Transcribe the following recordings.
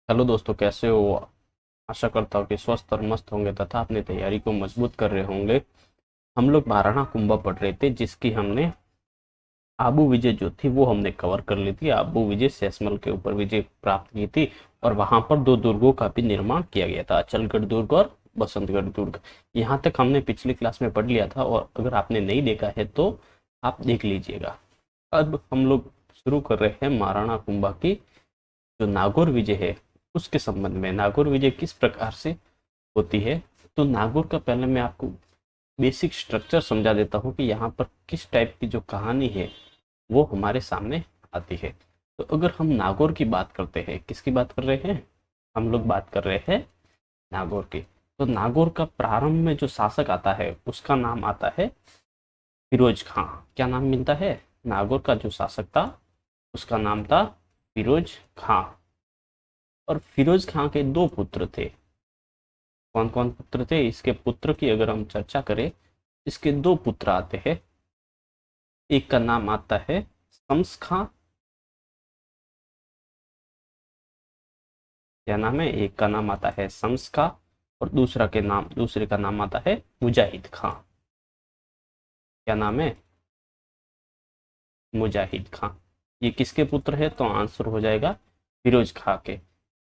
Hello दोस्तों, कैसे हो? आशा करता हूँ कि स्वस्थ और मस्त होंगे तथा अपनी तैयारी को मजबूत कर रहे होंगे। हम लोग महाराणा कुंभा पढ़ रहे थे, जिसकी हमने आबू विजय जो थी वो हमने कवर कर ली थी। आबू विजय सैसमल के ऊपर विजय प्राप्त की थी और वहां पर दो दुर्गों का भी निर्माण किया गया था, अचलगढ़ दुर्ग और बसंतगढ़ दुर्ग। यहाँ तक हमने पिछली क्लास में पढ़ लिया था और अगर आपने नहीं देखा है तो आप देख लीजिएगा। अब हम लोग शुरू कर रहे हैं महाराणा कुंभा की जो नागौर विजय है उसके संबंध में। नागौर विजय किस प्रकार से होती है, तो नागौर का पहले मैं आपको बेसिक स्ट्रक्चर समझा देता हूँ कि यहाँ पर किस टाइप की जो कहानी है वो हमारे सामने आती है। तो अगर हम नागौर की बात करते हैं, किसकी बात कर रहे हैं? हम लोग बात कर रहे हैं नागौर की। तो नागौर का प्रारंभ में जो शासक आता है उसका नाम आता है फिरोज खां। क्या नाम मिलता है? नागौर का जो शासक था उसका नाम था फिरोज खां। और फिरोज खां के दो पुत्र थे। कौन कौन पुत्र थे? इसके पुत्र की अगर हम चर्चा करें, इसके दो पुत्र आते हैं। एक का नाम आता है शम्स खां। क्या नाम है? एक का नाम आता है शम्स खां और दूसरे का नाम आता है मुजाहिद खां। क्या नाम है? मुजाहिद खां। ये किसके पुत्र है? तो आंसर हो जाएगा फिरोज खां के।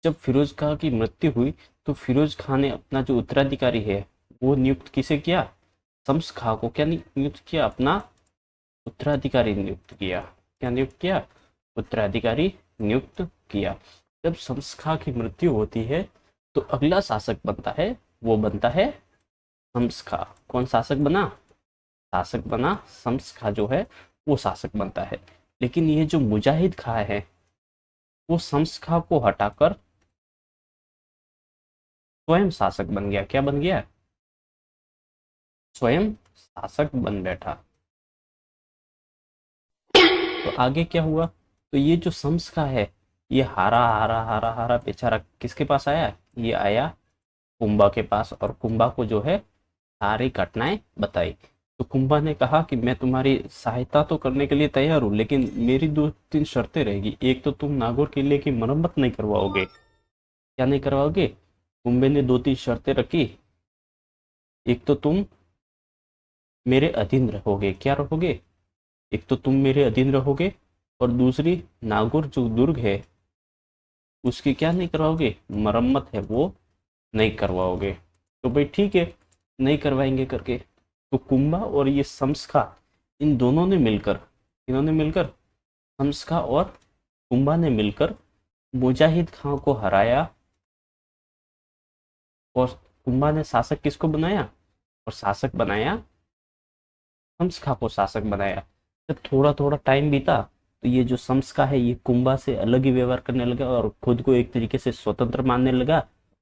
जब फिरोज खां की मृत्यु हुई तो फिरोज खां ने अपना जो उत्तराधिकारी है वो नियुक्त किसे किया? शम्स खां को क्या नियुक्त किया? अपना उत्तराधिकारी नियुक्त किया। क्या नियुक्त किया? उत्तराधिकारी नियुक्त किया। जब शम्स खां की मृत्यु होती है तो अगला शासक बनता है, वो बनता है शम्स खां। कौन शासक बना? शासक बना शम्स खां जो है वो शासक बनता है। लेकिन ये जो मुजाहिद खां है वो शम्स खां को हटाकर स्वयं शासक बन गया। क्या बन गया? स्वयं शासक बन बैठा। तो आगे क्या हुआ? तो ये जो शम्स खां है ये हारा हारा हारा हारा बेचारा किसके पास आया? ये आया कुंभा के पास और कुंभा को जो है सारी घटनाएं बताई। तो कुंभा ने कहा कि मैं तुम्हारी सहायता तो करने के लिए तैयार हूँ, लेकिन मेरी दो तीन शर्तें रहेगी। एक तो तुम नागौर किले की मरम्मत नहीं करवाओगे। क्या नहीं करवाओगे? कुंभे ने दो तीन शर्तें रखी। एक तो तुम मेरे अधीन रहोगे। क्या रहोगे? एक तो तुम मेरे अधीन रहोगे और दूसरी नागौर जो दुर्ग है उसकी क्या नहीं करवाओगे? मरम्मत है वो नहीं करवाओगे। तो भाई ठीक है, नहीं करवाएंगे करके तो कुंभा और ये शम्सखा इन दोनों ने मिलकर, इन्होंने मिलकर शम्सखा और कुंभा ने मिलकर मुजाहिद खां को हराया। और कुंभा ने शासक किसको बनाया? और शासक बनाया शम्सखा को शासक बनाया। जब थोड़ा थोड़ा टाइम बीता तो ये जो शम्सखा है ये कुंभा से अलग ही व्यवहार करने लगा और खुद को एक तरीके से स्वतंत्र मानने लगा।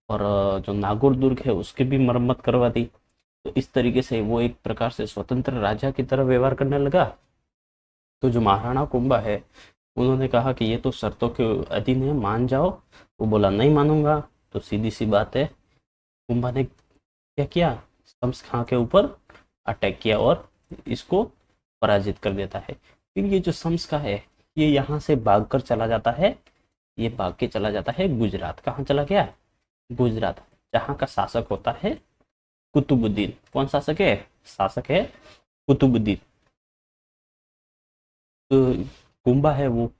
और जो नागौर दुर्ग है उसकी भी मरम्मत करवा दी। तो इस तरीके से वो एक प्रकार से स्वतंत्र राजा की तरह व्यवहार करने लगा। तो जो महाराणा कुंभा है उन्होंने कहा कि ये तो शर्तों के अधीन है, मान जाओ। वो बोला नहीं मानूंगा। तो सीधी सी बात है, कुंभा ने क्या किया? शम्स खां के ऊपर अटैक किया और इसको पराजित कर देता है। फिर ये जो शम्स खां है ये यहाँ से भाग कर चला जाता है। ये भाग के चला जाता है गुजरात। कहाँ चला गया? गुजरात। जहाँ का शासक होता है कुतुबुद्दीन। कौन शासक है? शासक है कुतुबुद्दीन। तो कुंभा है वो,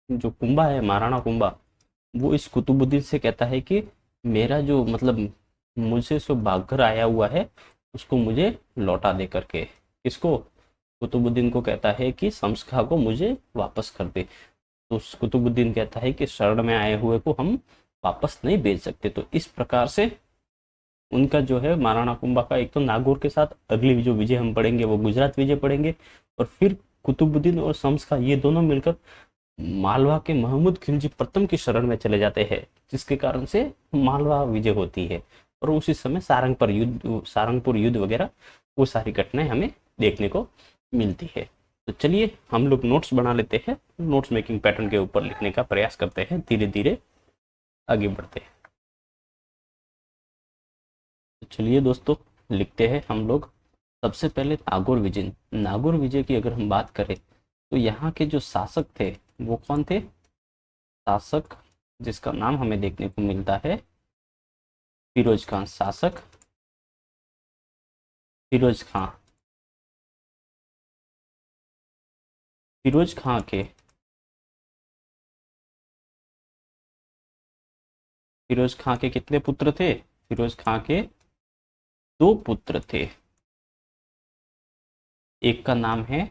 जो कुंभा है महाराणा कुंभा, वो इस कुतुबुद्दीन से कहता है कि मेरा जो मतलब मुझसे जो भाग कर आया हुआ है उसको मुझे लौटा दे करके। किसको? कुतुबुद्दीन को कहता है कि शम्सखा को मुझे वापस कर दे। तो कुतुबुद्दीन कहता है कि शरण में आए हुए को हम वापस नहीं भेज सकते। तो इस प्रकार से उनका जो है महाराणा कुंभा का, एक तो नागौर के साथ अगली जो विजय हम पढ़ेंगे वो गुजरात विजय पढ़ेंगे, और फिर कुतुबुद्दीन और शम्स का ये दोनों मिलकर मालवा के महमूद खिलजी प्रथम की शरण में चले जाते हैं, जिसके कारण से मालवा विजय होती है। और उसी समय सारंगपुर युद्ध वगैरह वो सारी घटनाएं हमें देखने को मिलती है। तो चलिए हम लोग नोट्स बना लेते हैं, नोट्स मेकिंग पैटर्न के ऊपर लिखने का प्रयास करते हैं, धीरे धीरे आगे बढ़ते हैं। तो चलिए दोस्तों, लिखते हैं हम लोग। सबसे पहले नागौर विजय। नागौर विजय की अगर हम बात करें तो यहाँ के जो शासक थे वो कौन थे? शासक जिसका नाम हमें देखने को मिलता है फिरोज खान। शासक फिरोज खां। फिरोज खां के फिरोज खां के कितने पुत्र थे? फिरोज खां के दो पुत्र थे। एक का नाम है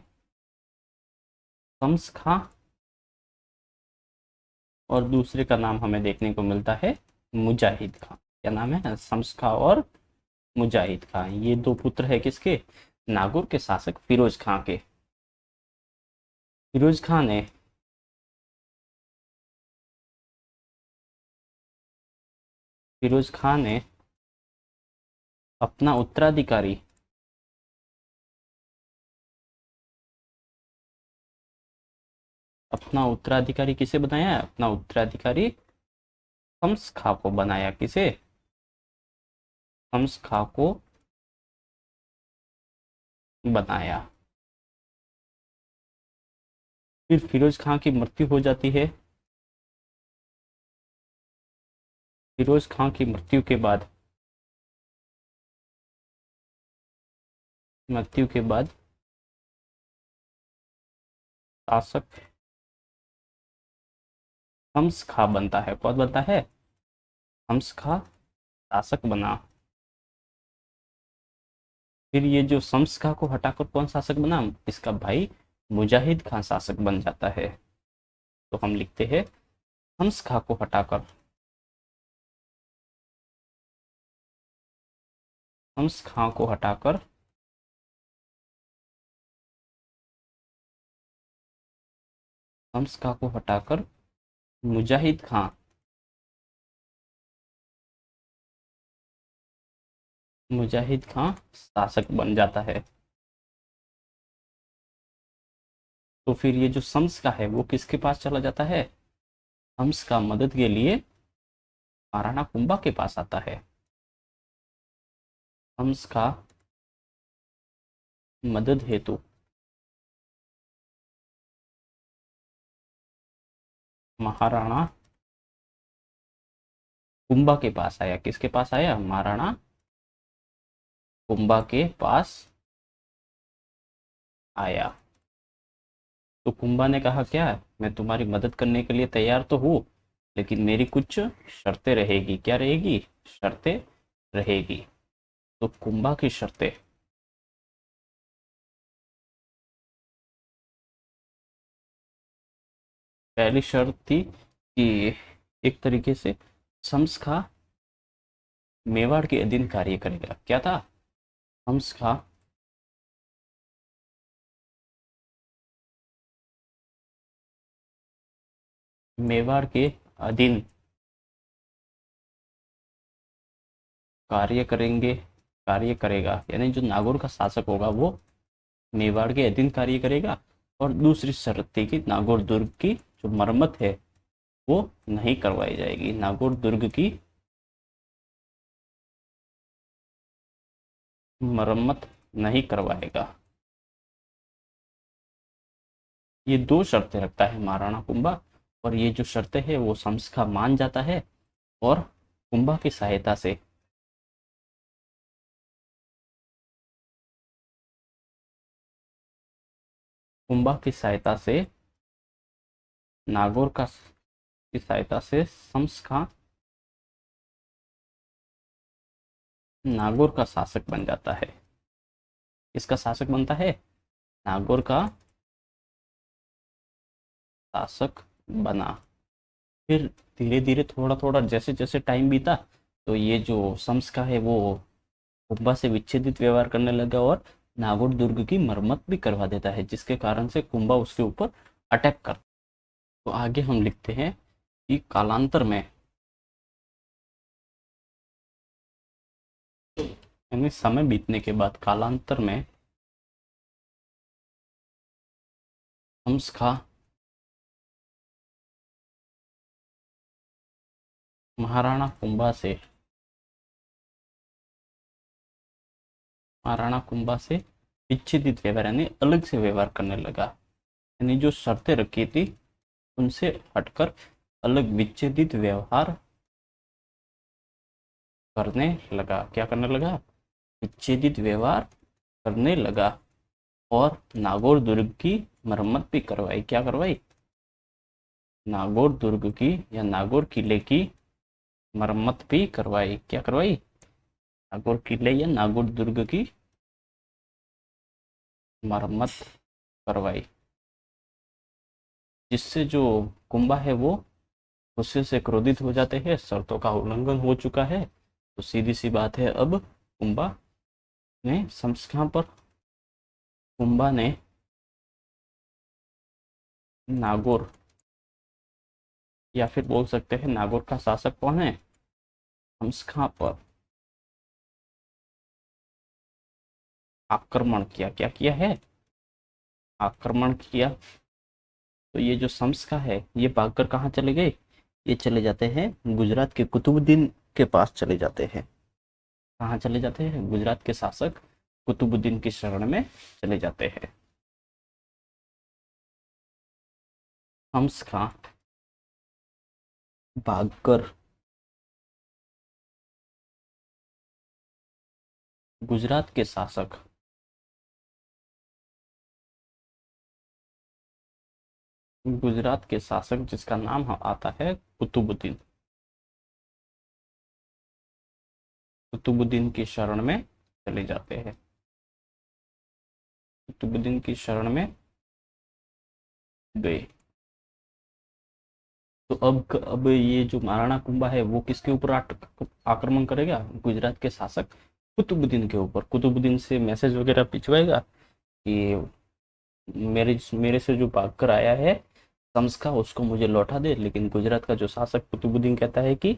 शम्स खां और दूसरे का नाम हमें देखने को मिलता है मुजाहिद खां। क्या नाम है? शम्स खां और मुजाहिद खां। ये दो पुत्र है किसके? नागौर के शासक फिरोज खां के। फिरोज खां ने फिरोज खां ने अपना उत्तराधिकारी किसे बनाया है? अपना उत्तराधिकारी शम्स खां को बनाया। किसे? शम्स खां को बनाया। फिर फिरोज खां की मृत्यु हो जाती है। फिरोज खां की मृत्यु के बाद शासक शम्स खां बनता है। कौन बनता है? शम्स खां शासक बना। फिर ये जो शम्स खां को हटाकर कौन शासक बना? इसका भाई मुजाहिद खां शासक बन जाता है। तो हम लिखते हैं शम्स खां को हटाकर शम्स खां को हटाकर शम्स खां को हटाकर मुजाहिद खां शासक बन जाता है। तो फिर ये जो शम्स का है वो किसके पास चला जाता है? शम्स का मदद के लिए महाराणा कुंभा के पास आता है। शम्स का मदद हेतु महाराणा कुंभा के पास आया। किसके पास आया? महाराणा कुंभा के पास आया। तो कुंभा ने कहा क्या? मैं तुम्हारी मदद करने के लिए तैयार तो हूँ, लेकिन मेरी कुछ शर्तें रहेगी। क्या रहेगी? शर्तें रहेगी। तो कुंभा की शर्तें, पहली शर्त थी कि एक तरीके से शम्स खां मेवाड़ के अधीन कार्य करेगा। क्या था? शम्स खां मेवाड़ के अधीन कार्य करेगा। यानी जो नागौर का शासक होगा वो मेवाड़ के अधीन कार्य करेगा। और दूसरी शर्त थी कि नागौर दुर्ग की जो मरम्मत है वो नहीं करवाई जाएगी। नागौर दुर्ग की मरम्मत नहीं करवाएगा। ये दो शर्तें रखता है महाराणा कुंभा, और ये जो शर्तें हैं वो शम्स खां मान जाता है। और कुंभा की सहायता से कुंभा की सहायता से नागौर का की सहायता से शम्स खां नागौर का शासक बन जाता है। इसका शासक बनता है? नागौर का शासक बना। फिर धीरे धीरे थोड़ा थोड़ा जैसे जैसे टाइम बीता, तो ये जो शम्स खां है वो कुंभा से विच्छेदित व्यवहार करने लगा और नागौर दुर्ग की मरम्मत भी करवा देता है, जिसके कारण से कुंभा उसके ऊपर अटैक करता है। तो आगे हम लिखते हैं कि कालांतर में, यानी समय बीतने के बाद, कालांतर में शम्स खां महाराणा कुंभा से विच्छेदित व्यवहार यानी अलग से व्यवहार करने लगा। यानी जो शर्तें रखी थी उनसे हटकर अलग विच्छेदित व्यवहार करने लगा। क्या करने लगा? विच्छेदित व्यवहार करने लगा और नागौर दुर्ग की मरम्मत भी करवाई। क्या करवाई? नागौर दुर्ग की या नागौर किले की मरम्मत भी करवाई। क्या करवाई? नागौर किले या नागौर दुर्ग की मरम्मत करवाई, जिससे जो कुंभा है वो गुस्से से क्रोधित हो जाते हैं। शर्तों का उल्लंघन हो चुका है, तो सीधी सी बात है, अब कुंभा ने संस्था पर कुंभा ने नागौर, या फिर बोल सकते हैं नागौर का शासक कौन है? हमस्खा पर आक्रमण किया। क्या किया है? आक्रमण किया। तो ये जो संस्खा है ये भागकर कहाँ चले गए? ये चले जाते हैं गुजरात के कुतुबुद्दीन के पास चले जाते हैं। कहाँ चले जाते हैं? गुजरात के शासक कुतुबुद्दीन की शरण में चले जाते हैं। हमस्खा भागकर गुजरात के शासक गुजरात के शासक जिसका नाम आता है कुतुबुद्दीन, कुतुबुद्दीन की शरण में चले जाते हैं। कुतुबुद्दीन की शरण में गए। तो अब ये जो महाराणा कुंभा है वो किसके ऊपर आक्रमण करेगा? गुजरात के शासक कुतुबुद्दीन के ऊपर। कुतुबुद्दीन से मैसेज वगैरह भिजवाएगा कि मेरे मेरे से जो भाग कर आया है तमस्का, उसको मुझे लौटा दे। लेकिन गुजरात का जो शासक कुतुबुद्दीन कहता है कि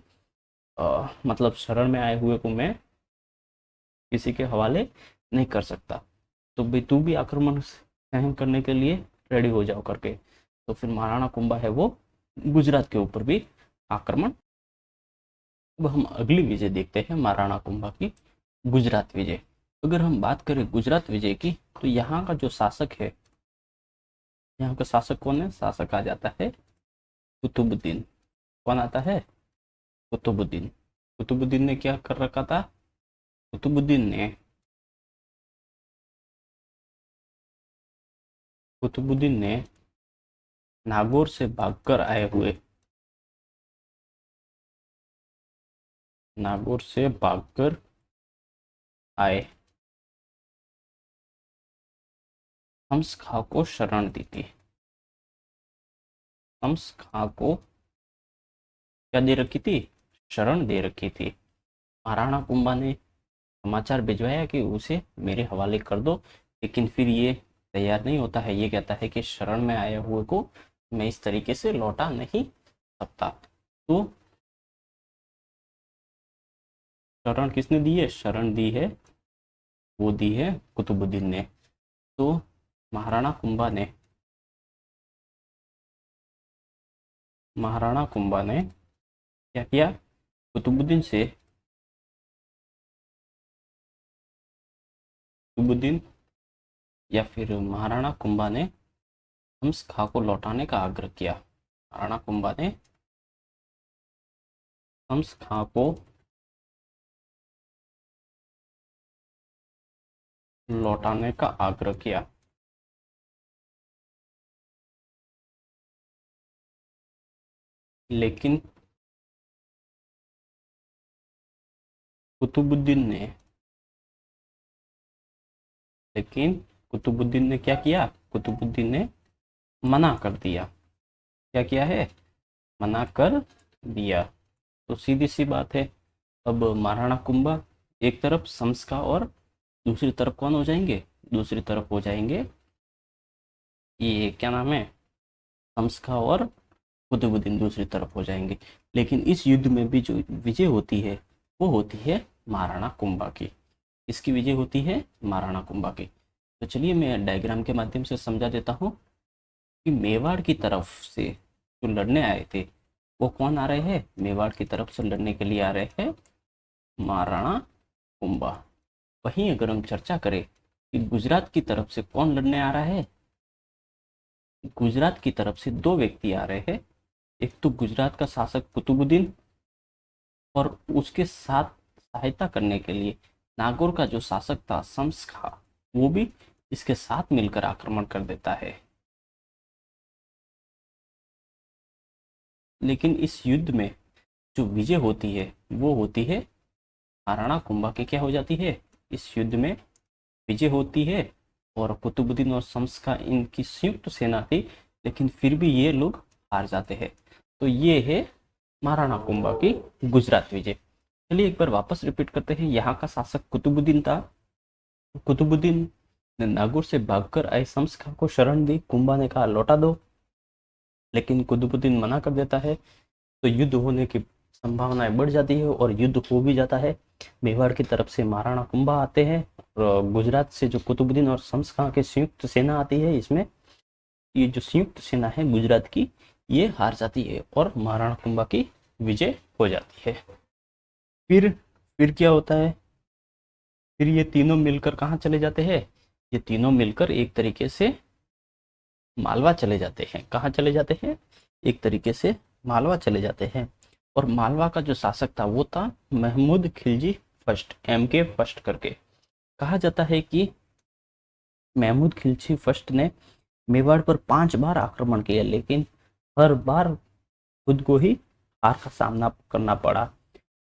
मतलब शरण में आए हुए को मैं किसी के हवाले नहीं कर सकता, तो भाई तू भी आक्रमण सहन करने के लिए रेडी हो जाओ करके। तो फिर महाराणा कुंभा है वो गुजरात के ऊपर भी आक्रमण। अब हम अगली विजय देखते हैं महाराणा कुंभा की, गुजरात विजय। अगर हम बात करें गुजरात विजय की, तो यहाँ का जो शासक है, यहाँ का शासक कौन है? शासक आ जाता है कुतुबुद्दीन। कौन आता है? कुतुबुद्दीन। कुतुबुद्दीन ने क्या कर रखा था? कुतुबुद्दीन ने कुतुबुद्दीन ने नागौर से भागकर आए हुए, नागौर से भागकर आए हम्स खां को शरण दी थी। हम्स खां को क्या दे रखी थी? शरण दे रखी थी। महाराणा कुंभा ने समाचार भिजवाया कि उसे मेरे हवाले कर दो, लेकिन फिर ये तैयार नहीं होता है। ये कहता है कि शरण में आए हुए को मैं इस तरीके से लौटा नहीं सकता। तो शरण किसने दी है? शरण दी है, वो दी है कुतुबुद्दीन ने। तो महाराणा कुंभा ने महाराणा कुंभा ने क्या किया? कुतुबुद्दीन से कुतुबुद्दीन या फिर महाराणा कुंभा ने हम्स खां को लौटाने का आग्रह किया। महाराणा कुंभा ने हम्स खां को लौटाने का आग्रह किया। लेकिन कुतुबुद्दीन ने लेकिन कुतुबुद्दीन ने क्या किया? कुतुबुद्दीन ने मना कर दिया। क्या किया है? मना कर दिया। तो सीधी सी बात है, अब महाराणा कुंभा एक तरफ शम्स और दूसरी तरफ कौन हो जाएंगे? दूसरी तरफ हो जाएंगे ये क्या नाम है, शम्स और कुतुबुद्दीन दूसरी तरफ हो जाएंगे। लेकिन इस युद्ध में भी जो विजय होती है वो होती है महाराणा कुंभा की। इसकी विजय होती है महाराणा कुंभा की। तो चलिए मैं डायग्राम के माध्यम से समझा देता हूँ कि मेवाड़ की तरफ से जो लड़ने आए थे वो कौन आ रहे हैं? मेवाड़ की तरफ से लड़ने के लिए आ रहे हैं महाराणा कुंभा। वहीं अगर हम चर्चा करें कि गुजरात की तरफ से कौन लड़ने आ रहा है, गुजरात की तरफ से दो व्यक्ति आ रहे हैं, एक तो गुजरात का शासक कुतुबुद्दीन और उसके साथ सहायता करने के लिए नागौर का जो शासक था शम्स खां, वो भी इसके साथ मिलकर आक्रमण कर देता है। लेकिन इस युद्ध में जो विजय होती है वो होती है महाराणा कुंभा की। क्या हो जाती है? इस युद्ध में विजय होती है और कुतुबुद्दीन और शम्स खां इनकी संयुक्त सेना थी, लेकिन फिर भी ये लोग हार जाते हैं। तो ये है महाराणा कुंभा की गुजरात विजय। चलिए एक बार वापस रिपीट करते हैं। यहाँ का शासक कुतुबुद्दीन था। कुतुबुद्दीन ने नागौर से भागकर आए शम्स खां को शरण दी। कुंभा ने कहा लौटा दो, लेकिन कुतुबुद्दीन मना कर देता है। तो युद्ध होने की संभावनाएं बढ़ जाती है और युद्ध हो भी जाता है। मेवाड़ की तरफ से महाराणा कुंभा आते हैं और गुजरात से जो कुतुबुद्दीन और शम्स खां की संयुक्त सेना आती है, इसमें ये जो संयुक्त सेना है गुजरात की, ये हार जाती है और महाराणा कुंभा की विजय हो जाती है। फिर क्या होता है? फिर ये तीनों मिलकर कहाँ चले जाते हैं? ये तीनों मिलकर एक तरीके से मालवा चले जाते हैं। कहाँ चले जाते हैं? एक तरीके से मालवा चले जाते हैं। और मालवा का जो शासक था वो था Mahmud Khilji first, MK first करके। कहा जाता है कि महमूद खिलजी फर्स्ट ने मेवाड़ पर 5 बार आक्रमण किया, लेकिन हर बार खुद को ही हार का सामना करना पड़ा।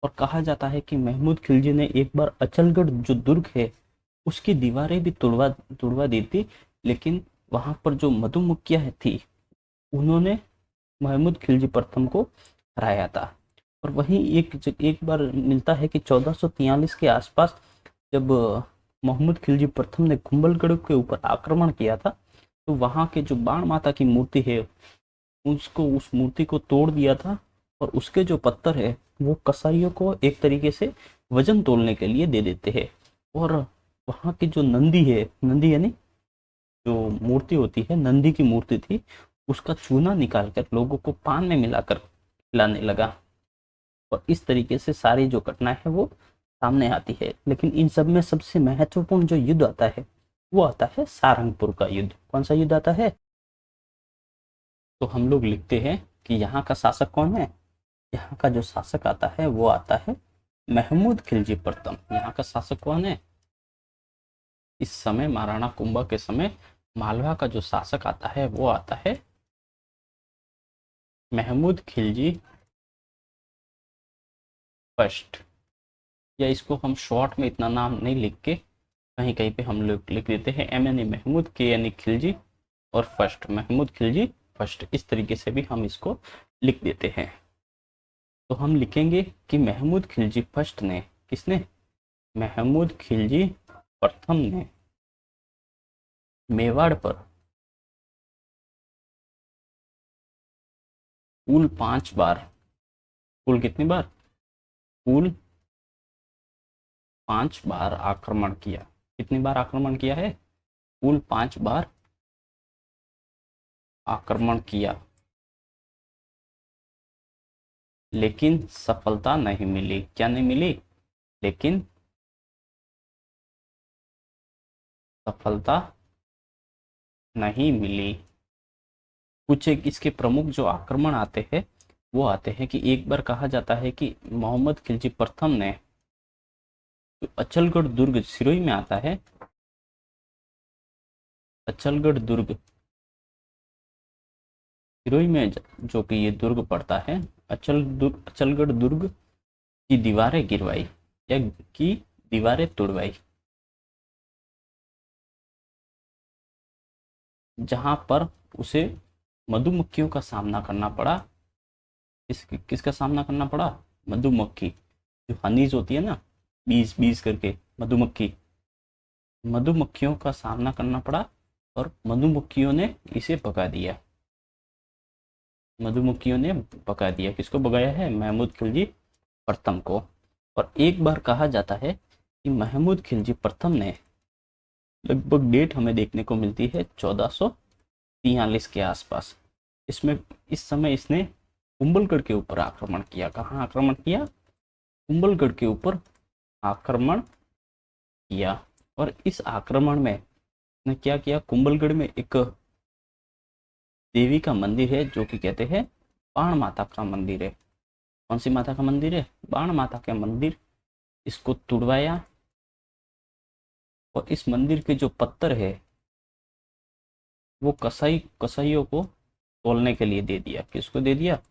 और कहा जाता है कि महमूद खिलजी ने एक बार अचलगढ़ जो दुर्ग है उसकी दीवारें भी तुड़वा दी थी, लेकिन वहां पर जो मधुमक्खियां थी उन्होंने महमूद खिलजी प्रथम को हराया था। और वहीं एक बार मिलता है कि 1443 के आसपास जब महमूद खिलजी प्रथम ने कुंभलगढ़ के ऊपर आक्रमण किया था, तो वहां के जो बाण माता की मूर्ति है उस मूर्ति को तोड़ दिया था। और उसके जो पत्थर है वो कसाईयों को एक तरीके से वजन तोलने के लिए दे देते हैं। और वहाँ की जो नंदी है, नंदी यानी जो मूर्ति होती है, नंदी की मूर्ति थी, उसका चूना निकालकर लोगों को पान में मिलाकर खिलाने लगा। और इस तरीके से सारी जो घटना है वो सामने आती है। लेकिन इन सब में सबसे महत्वपूर्ण जो युद्ध आता है वो आता है सारंगपुर का युद्ध। कौन सा युद्ध आता है? तो हम लोग लिखते हैं कि यहाँ का शासक कौन है? यहाँ का जो शासक आता है वो आता है महमूद खिलजी प्रथम। यहाँ का शासक कौन है? इस समय महाराणा कुंभा के समय मालवा का जो शासक आता है वो आता है महमूद खिलजी फर्स्ट। या इसको हम शॉर्ट में इतना नाम नहीं लिख के कहीं कहीं पे हम लोग लिख देते हैं M यानी महमूद, K यानी खिलजी और फर्स्ट, महमूद खिलजी फर्स्ट। इस तरीके से भी हम इसको लिख देते हैं। तो हम लिखेंगे कि महमूद खिलजी फर्स्ट ने, किसने? महमूद खिलजी प्रथम ने मेवाड़ पर कुल 5 बार, कुल कितनी बार? कुल 5 बार आक्रमण किया। कितनी बार आक्रमण किया है? कुल 5 बार आक्रमण किया, लेकिन सफलता नहीं मिली। क्या नहीं मिली? लेकिन सफलता नहीं मिली। कुछ एक इसके प्रमुख जो आक्रमण आते हैं वो आते हैं कि एक बार कहा जाता है कि मोहम्मद खिलजी प्रथम ने जो अचलगढ़ दुर्ग सिरोही में आता है, अचलगढ़ दुर्ग सिरोही में जो कि ये दुर्ग पड़ता है, अचलगढ़ दुर्ग की दीवारें गिरवाई या की दीवारें तोड़वाई, जहां पर उसे मधुमक्खियों का सामना करना पड़ा। किसका सामना करना पड़ा? मधुमक्खी, जो हनीज होती है ना, बीस बीस करके मधुमक्खी, मधुमक्खियों का सामना करना पड़ा और मधुमक्खियों ने इसे भगा दिया। मधुमक्खियों ने भगा दिया। किसको भगाया है? महमूद खिलजी प्रथम को। और एक बार कहा जाता है कि महमूद खिलजी प्रथम ने, लगभग डेट हमें देखने को मिलती है 1443 के आसपास, इसमें इस समय इसने कुंभलगढ़ के ऊपर आक्रमण किया। कहाँ आक्रमण किया? कुंभलगढ़ के ऊपर आक्रमण किया। और इस आक्रमण में ने क्या किया? कुंभलगढ़ में एक देवी का मंदिर है जो कि कहते हैं बाण माता का मंदिर है। कौन सी माता का मंदिर है? बाण माता का मंदिर। इसको तुड़वाया और इस मंदिर के जो पत्थर है वो कसाईयों को तोलने के लिए दे दिया। किसको दे दिया?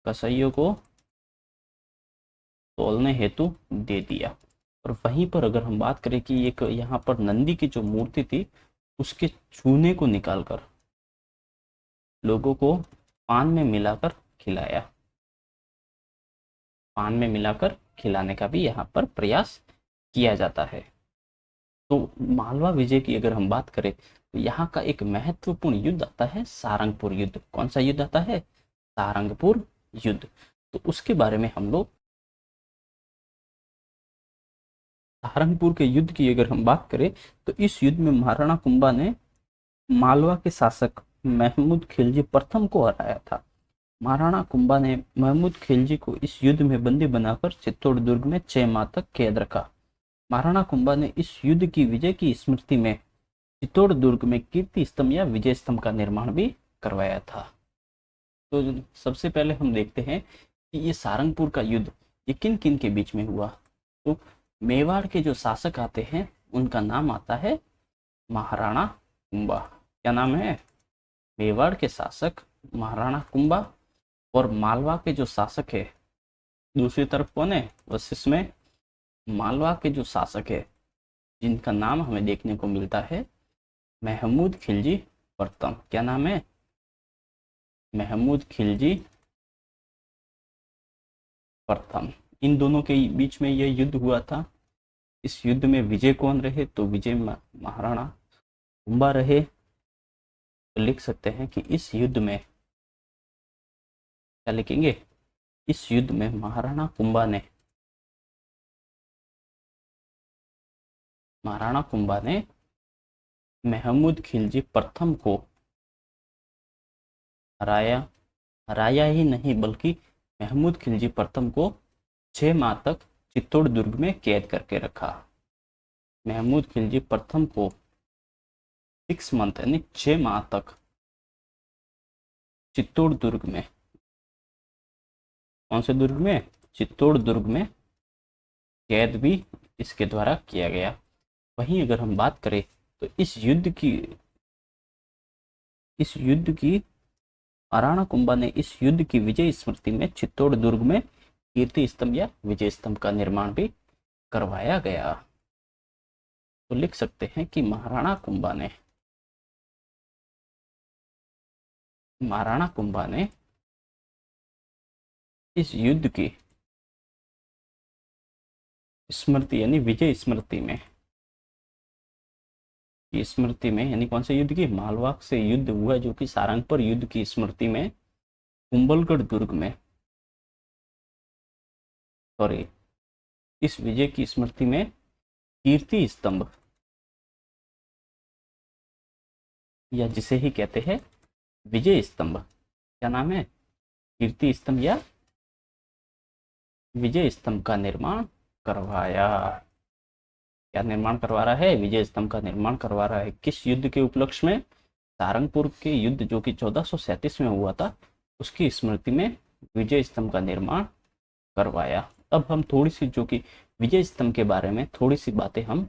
कसाईयों को तोलने हेतु दे दिया। और वहीं पर अगर हम बात करें कि एक यहाँ पर नंदी की जो मूर्ति थी उसके चूने को निकालकर लोगों को पान में मिलाकर खिलाया। पान में मिलाकर खिलाने का भी यहाँ पर प्रयास किया जाता है। तो मालवा विजय की अगर हम बात करें तो यहाँ का एक महत्वपूर्ण युद्ध आता है सारंगपुर युद्ध। कौन सा युद्ध आता है? सारंगपुर युद्ध। तो उसके बारे में हम लोग, सहारनपुर के युद्ध की अगर हम बात करें तो इस युद्ध में महाराणा कुंभा ने मालवा के शासक महमूद खिलजी प्रथम को हराया था। महाराणा कुंभा ने महमूद खिलजी को इस युद्ध में बंदी बनाकर चित्तौड़ दुर्ग में 6 माह तक कैद रखा। महाराणा कुंभा ने इस युद्ध की विजय की स्मृति में चित्तौड़ दुर्ग में कीर्ति स्तंभ या विजय स्तंभ का निर्माण भी करवाया था। तो सबसे पहले हम देखते हैं कि ये सारंगपुर का युद्ध ये किन किन के बीच में हुआ। तो मेवाड़ के जो शासक आते हैं उनका नाम आता है महाराणा कुंभा। क्या नाम है? मेवाड़ के शासक महाराणा कुंभा। और मालवा के जो शासक है दूसरी तरफ कौन है? वशिष्ठ में मालवा के जो शासक है जिनका नाम हमें देखने को मिलता है महमूद खिलजी प्रथम। क्या नाम है? महमूद खिलजी प्रथम। इन दोनों के बीच में यह युद्ध हुआ था। इस युद्ध में विजय कौन रहे? तो विजय महाराणा कुंभा रहे। तो लिख सकते हैं कि इस युद्ध में, क्या लिखेंगे? इस युद्ध में महाराणा कुंभा ने महमूद खिलजी प्रथम को हराया ही नहीं बल्कि महमूद खिलजी प्रथम को 6 माह तक चित्तौड़ दुर्ग में कैद करके रखा। महमूद खिलजी प्रथम को 6 मंथ यानी 6 माह तक चित्तौड़ दुर्ग में, कौन से दुर्ग में? चित्तौड़ दुर्ग में कैद भी इसके द्वारा किया गया। वहीं अगर हम बात करें तो इस युद्ध की महाराणा कुंभा ने इस युद्ध की विजय स्मृति में चित्तौड़ दुर्ग में कीर्ति स्तंभ या विजय स्तंभ का निर्माण भी करवाया गया। तो लिख सकते हैं कि महाराणा कुंभा ने इस युद्ध की स्मृति यानी विजय स्मृति में यानी कौन से युद्ध की? मालवा से युद्ध हुआ जो कि सारंगपुर युद्ध की स्मृति में कुंभलगढ़ दुर्ग में, सॉरी, इस विजय की स्मृति में कीर्ति स्तंभ या जिसे ही कहते हैं विजय स्तंभ, क्या नाम है? कीर्ति स्तंभ या विजय स्तंभ का निर्माण करवाया। क्या निर्माण करवा रहा है? विजय स्तंभ का निर्माण करवा रहा है। किस युद्ध के उपलक्ष्य में? सारंगपुर के युद्ध जो कि 1437 में हुआ था उसकी स्मृति में विजय स्तंभ का निर्माण करवाया। अब हम थोड़ी सी जो कि विजय स्तंभ के बारे में थोड़ी सी बातें हम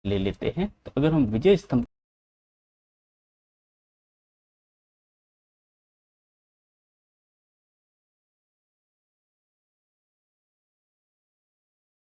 ले लेते हैं। तो अगर हम विजय स्तंभ